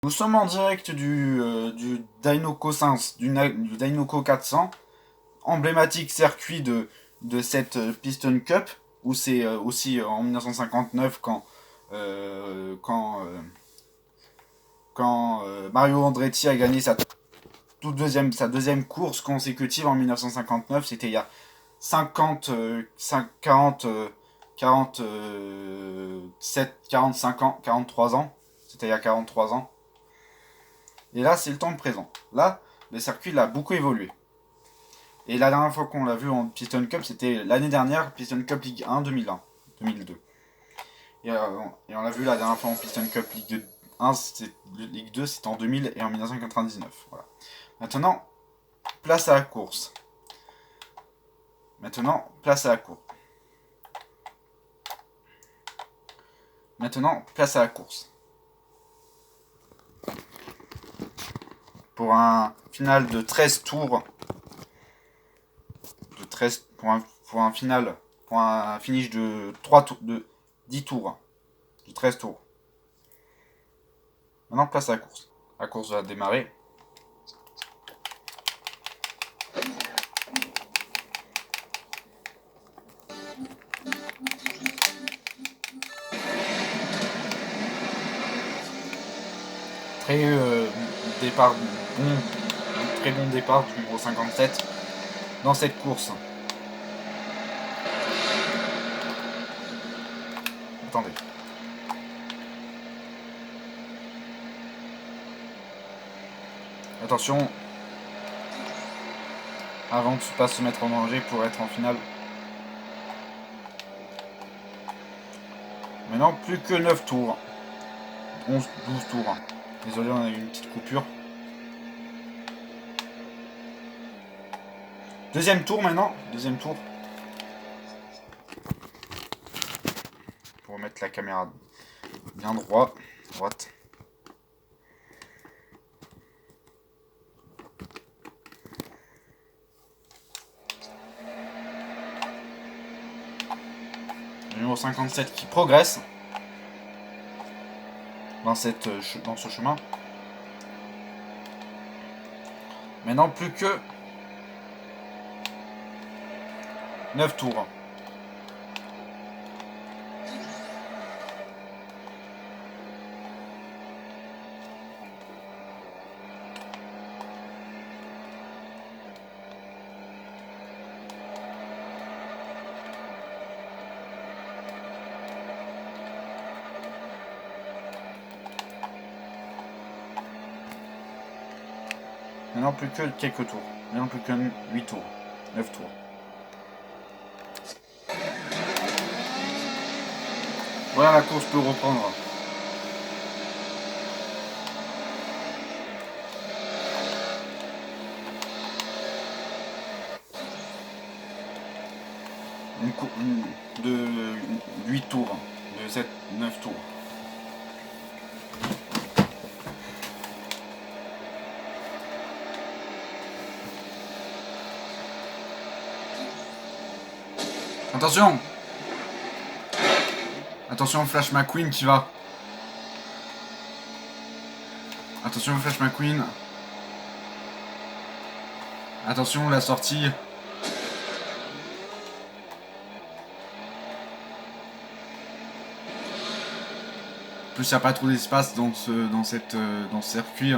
Nous sommes en direct du Dinoco 5, du Dinoco 400, emblématique circuit de cette Piston Cup, où c'est aussi en 1959 quand Mario Andretti a gagné sa deuxième course consécutive en 1959. C'était il y a 45 ans, 43 ans. C'était il y a 43 ans. Et là, c'est le temps présent. Là, le circuit il a beaucoup évolué. Et la dernière fois qu'on l'a vu en Piston Cup, c'était l'année dernière, Piston Cup Ligue 1 2002. Et on l'a vu la dernière fois en Piston Cup Ligue 1, Ligue 2, c'était en 2000 et en 1999. Voilà. Maintenant, place à la course. Maintenant, place à la course. Pour un final de 13 tours. Pour un finish de 3 tours, de 10 tours. De 13 tours. Maintenant, place à la course. La course va démarrer. Départ bon, très bon départ du numéro 57 dans cette course. Attendez. Attention, avant de ne pas se mettre en danger pour être en finale. Maintenant, plus que 9 tours. 12 tours. Désolé, on a eu une petite coupure. Deuxième tour maintenant. Deuxième tour. Pour remettre la caméra bien droite. Le numéro 57 qui progresse dans ce chemin. Maintenant, plus que 9 tours. Maintenant, plus que quelques tours. Maintenant, plus que 8 tours. 9 tours. Voilà, la course peut reprendre. De 8 tours. De 7, 9 tours. Attention! Attention, Flash McQueen qui va. Attention, Flash McQueen. Attention, la sortie. En plus, il n'y a pas trop d'espace dans ce circuit.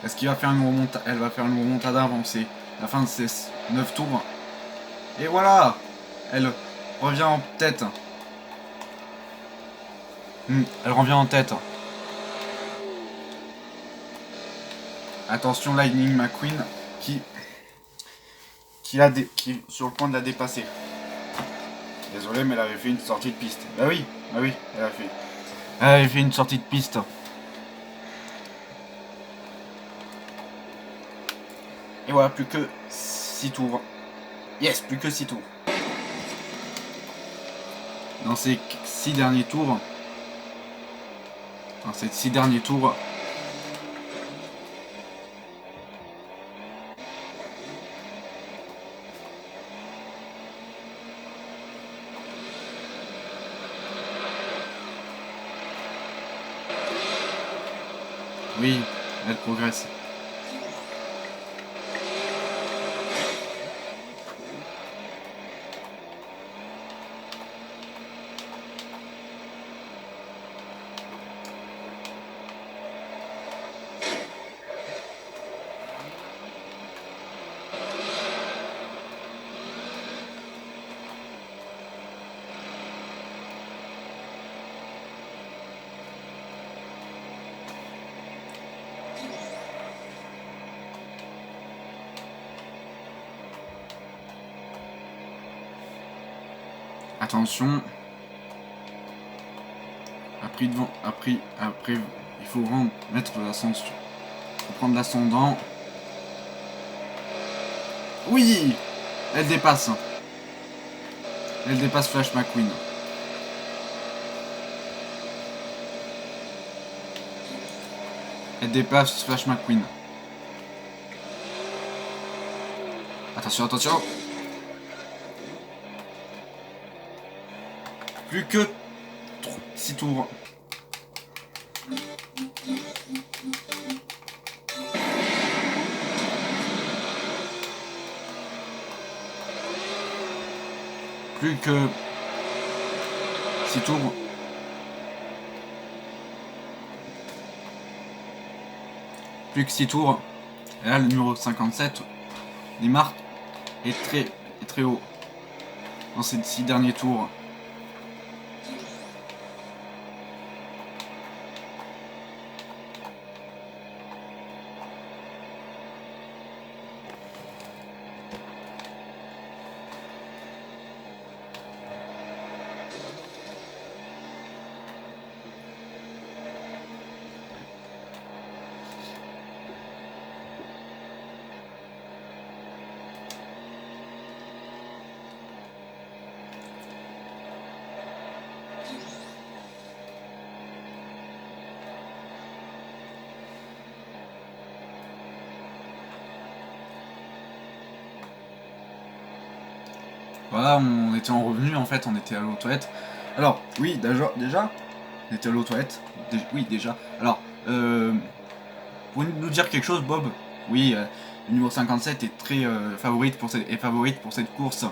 Est-ce qu'il va faire une remontada? Elle va faire une remontada avant la fin de ces 9 tours. Et voilà! Elle revient en tête. Elle revient en tête. Attention, Lightning McQueen qui est sur le point de la dépasser. Désolé, mais elle avait fait une sortie de piste. Bah oui, elle avait fait une sortie de piste. Et voilà, plus que 6 tours. Yes, plus que 6 tours. Dans ces 6 derniers tours, Oui, elle progresse. Attention. Après, il faut vraiment mettre l'ascension. Il faut prendre l'ascendant. Oui, elle dépasse. Elle dépasse Flash McQueen. Elle dépasse Flash McQueen. Attention, attention. Plus que 6 tours. Plus que 6 tours. Plus que 6 tours. Et là, le numéro 57, Neymar, est très haut dans ces 6 derniers tours. Voilà, on était en revenu, en fait, on était à l'eau aux toilettes. Alors, oui, déjà, on était à l'eau aux toilettes. Oui, déjà. Alors, pouvez-vous nous dire quelque chose, Bob? Oui, le numéro 57 est très favorite pour cette course.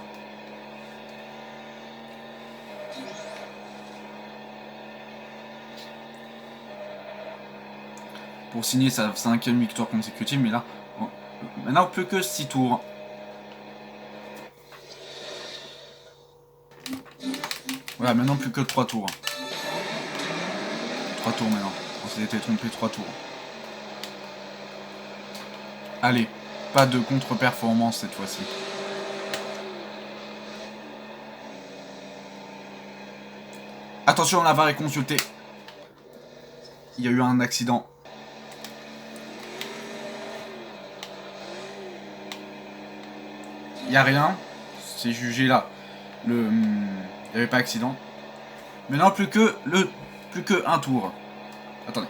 Pour signer sa 5e victoire consécutive, mais là, maintenant plus que 6 tours. Voilà, maintenant plus que 3 tours. 3 tours maintenant. On s'était trompé, 3 tours. Allez, pas de contre-performance cette fois-ci. Attention, la VAR est consultée. Il y a eu un accident. Il n'y a rien. C'est jugé là. Il n'y avait pas accident. Maintenant, plus que un tour. Attendez.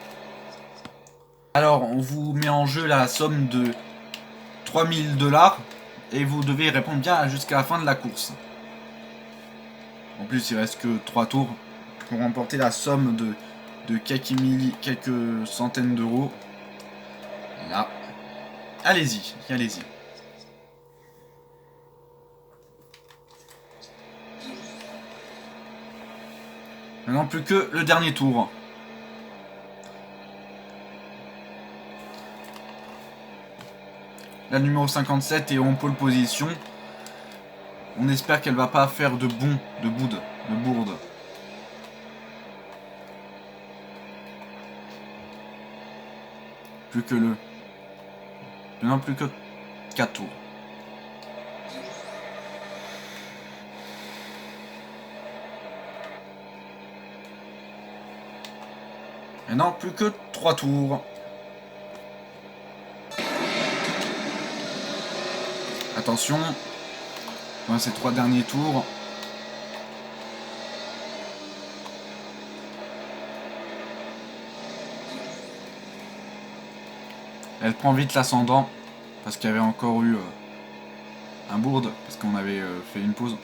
Alors, on vous met en jeu la somme de 3000 $ et vous devez répondre bien jusqu'à la fin de la course. En plus, il reste que 3 tours pour remporter la somme de quelques centaines d'euros. Là. Allez-y, allez-y. Maintenant, plus que le dernier tour. La numéro 57 est en pole position. On espère qu'elle va pas faire de bourde. Plus que le... Maintenant, plus que 4 tours. Maintenant, plus que 3 tours. Attention. Dans ces 3 derniers tours. Elle prend vite l'ascendant. Parce qu'il y avait encore eu un bourde. Parce qu'on avait fait une pause.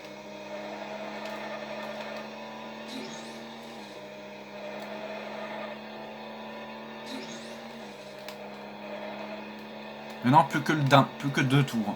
Maintenant, plus que 2 tours.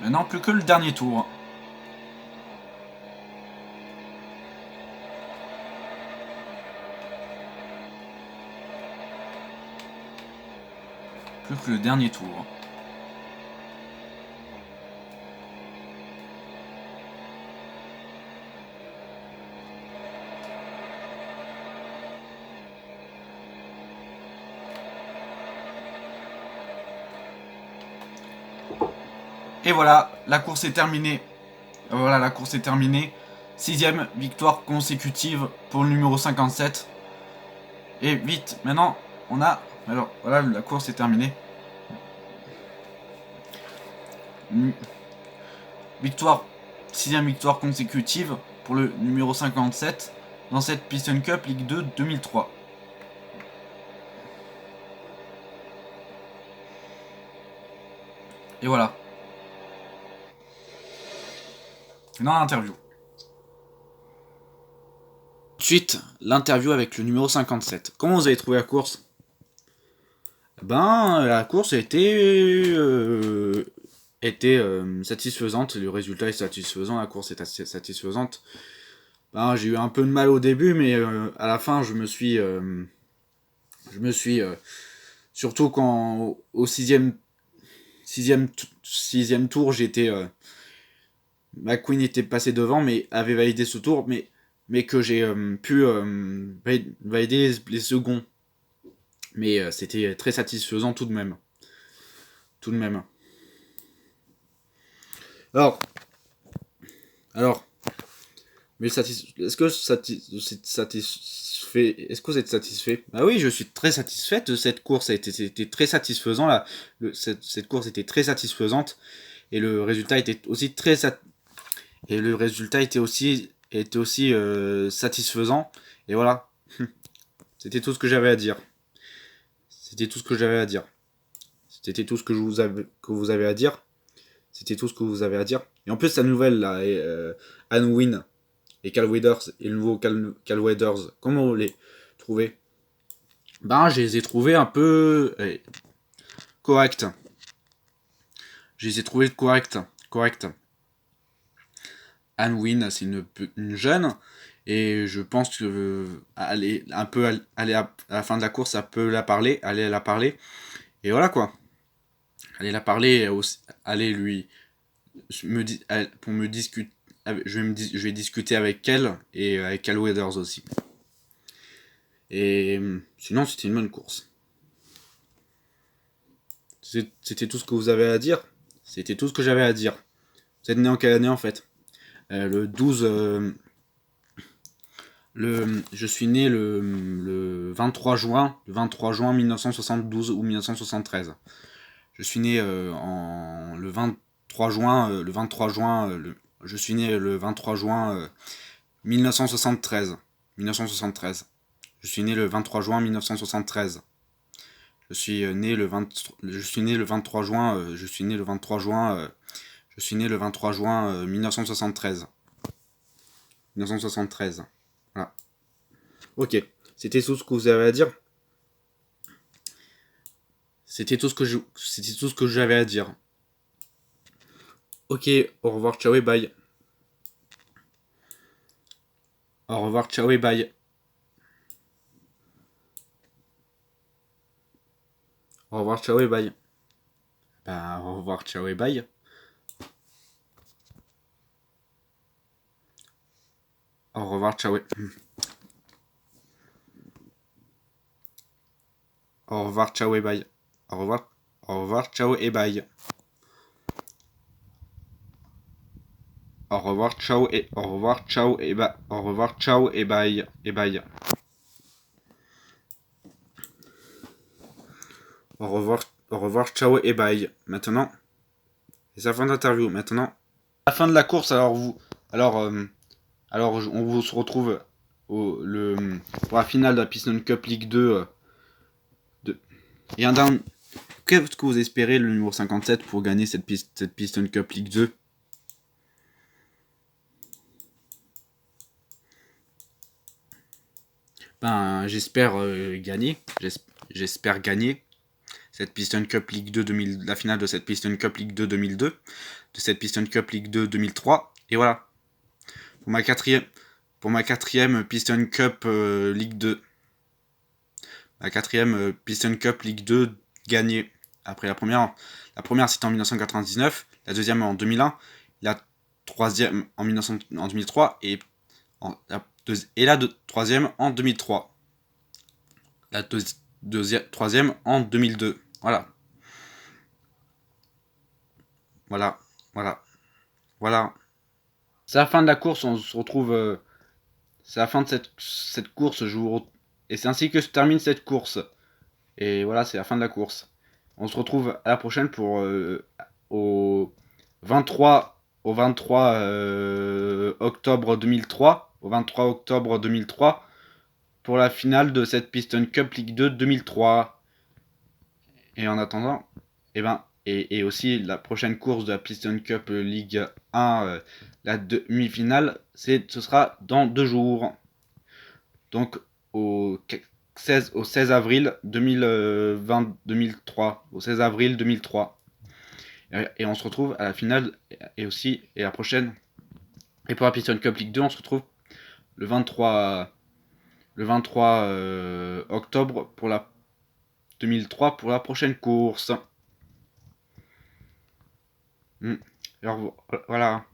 Maintenant, plus que le dernier tour. Plus que le dernier tour. Et voilà, la course est terminée. Voilà, la course est terminée. 6ème victoire consécutive pour le numéro 57. Et vite, maintenant, on a... Alors, voilà, la course est terminée. Victoire, 6ème victoire consécutive pour le numéro 57 dans cette Piston Cup Ligue 2 2003. Et voilà. Maintenant, l'interview. Ensuite, l'interview avec le numéro 57. Comment vous avez trouvé la course? Ben, la course a été satisfaisante. Le résultat est satisfaisant. La course est assez satisfaisante. Ben, j'ai eu un peu de mal au début, mais à la fin, je me suis surtout quand au sixième tour, j'étais McQueen était passé devant, mais avait validé ce tour, mais que j'ai pu valider les seconds. Mais c'était très satisfaisant tout de même. Tout de même. Alors, mais est-ce que est-ce que vous êtes satisfait? Ah oui, je suis très satisfait de cette course. C'était très satisfaisant là. Cette course était très satisfaisante et le résultat était aussi satisfaisant. Et voilà. C'était tout ce que j'avais à dire. C'était tout ce que j'avais à dire. C'était tout ce que vous avez à dire. C'était tout ce que vous avez à dire. Et en plus, la nouvelle, là, Anne Wynne et Cal Waders, et le nouveau Cal Waders, comment vous les trouvez? Ben, je les ai trouvés un peu corrects. Je les ai trouvés corrects. Anne Wynne, c'est une jeune, et je pense que aller à la fin de la course, ça peut aller la parler. Et voilà quoi. Aller la parler, aller lui pour me discuter. Je vais discuter avec elle et avec Cal Waders aussi. Et sinon, c'était une bonne course. C'était tout ce que vous avez à dire. C'était tout ce que j'avais à dire. Vous êtes né en quelle année en fait? Le 12. Je suis né le 23 juin 1972 ou 1973. Je suis né le 23 juin. Je suis né le 23 juin 1973. 1973. Je suis né le 23 juin 1973. Je suis né le 23 juin. Je suis né le 23 juin. Je suis né le 23 juin 1973. 1973. Voilà. Ok. C'était tout ce que vous avez à dire. C'était tout ce que j'avais à dire. Ok. Au revoir. Ciao et bye. Au revoir. Ciao et bye. Au revoir. Ciao et bye. Bah, au revoir. Ciao et bye. Au revoir. Ciao et... Au revoir. Ciao et bye. Au revoir. Au revoir. Ciao et bye. Au revoir, ciao et au revoir, ciao et bye. Au revoir, ciao et bye et bye. Au revoir, ciao et bye. Maintenant, c'est la fin d'interview. Maintenant, la fin de la course, alors on vous se retrouve pour la finale de la Piston Cup Ligue 2. Et un dernier. Qu'est-ce que vous espérez, le numéro 57, pour gagner cette Piston Cup Ligue 2? Ben, j'espère gagner. J'espère gagner cette Piston Cup Ligue 2 la finale de cette Piston Cup Ligue 2 2002, de cette Piston Cup Ligue 2 2003. Et voilà. Pour ma quatrième Piston Cup Ligue 2. La quatrième Piston Cup Ligue 2 gagnée. Après la première c'était en 1999, la deuxième en 2001, la troisième en 2003 et la troisième en 2003. La troisième en 2002. Voilà. Voilà. C'est la fin de la course, on se retrouve. C'est la fin de cette course, et c'est ainsi que se termine cette course. Et voilà, c'est la fin de la course. On se retrouve à la prochaine pour au 23 octobre 2003. Au 23 octobre 2003 pour la finale de cette Piston Cup Ligue 2 2003. Et en attendant, et aussi la prochaine course de la Piston Cup Ligue 1, la demi-finale, ce sera dans 2 jours. Donc au 16 avril 2003. Au 16 avril 2003. Et on se retrouve à la finale et la prochaine. Et pour la Piston Cup Ligue 2, on se retrouve le 23 octobre pour la 2003 pour la prochaine course. Alors voilà.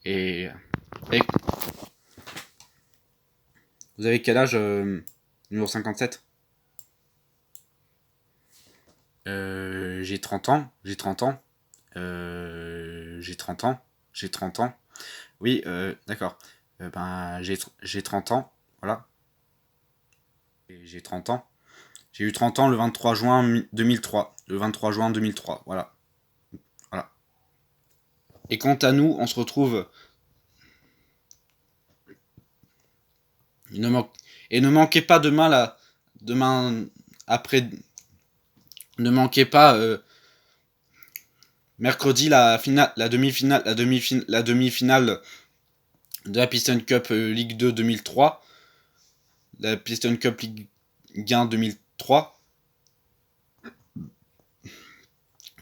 Et vous avez quel âge, numéro 57? J'ai 30 ans. J'ai 30 ans. J'ai 30 ans. J'ai 30 ans. Oui, d'accord. J'ai 30 ans. Voilà. Et j'ai 30 ans. J'ai eu 30 ans le 23 juin 2003. Le 23 juin 2003. Voilà. Voilà. Et quant à nous, on se retrouve. Et ne manquez pas demain après. Ne manquez pas mercredi la demi-finale de la Piston Cup Ligue 2 2003, la Piston Cup Ligue 1 2003,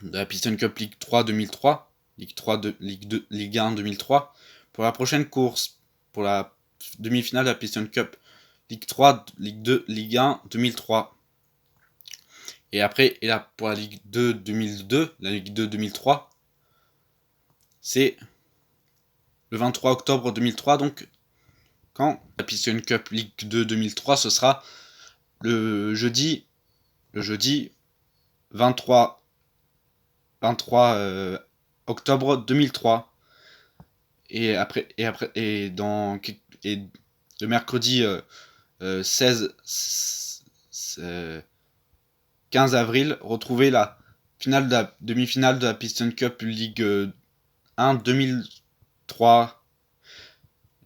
de la Piston Cup Ligue 3 2003, Ligue 1 2003, pour la prochaine course, pour la demi-finale de la Piston Cup Ligue 3, Ligue 2, Ligue 1 2003. Et après, pour la Ligue 2 2002, la Ligue 2 2003, c'est le 23 octobre 2003, donc quand la Piston Cup Ligue 2 2003, ce sera le jeudi 23 octobre 2003. Et le mercredi 15 avril, retrouvez la demi-finale de la Piston Cup Ligue 1 2003.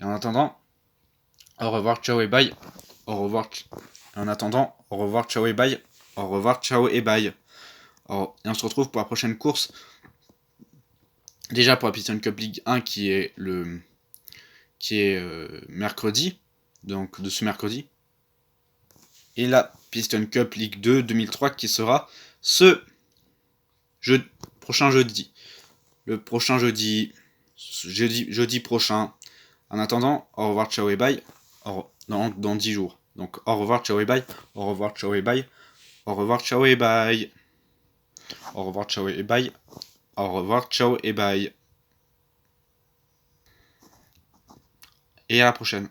Et en attendant, au revoir, ciao et bye. Au revoir. En attendant, au revoir, ciao et bye. Au revoir, ciao et bye. Et on se retrouve pour la prochaine course. Déjà pour la Piston Cup Ligue 1 qui est mercredi, donc de ce mercredi. Et la Piston Cup Ligue 2 2003 qui sera prochain jeudi. Le prochain jeudi prochain. En attendant, au revoir, ciao et bye. Dans 10 jours. Donc au revoir, ciao et bye. Au revoir, ciao et bye. Au revoir, ciao et bye. Au revoir, ciao et bye. Au revoir, ciao et bye. Et à la prochaine.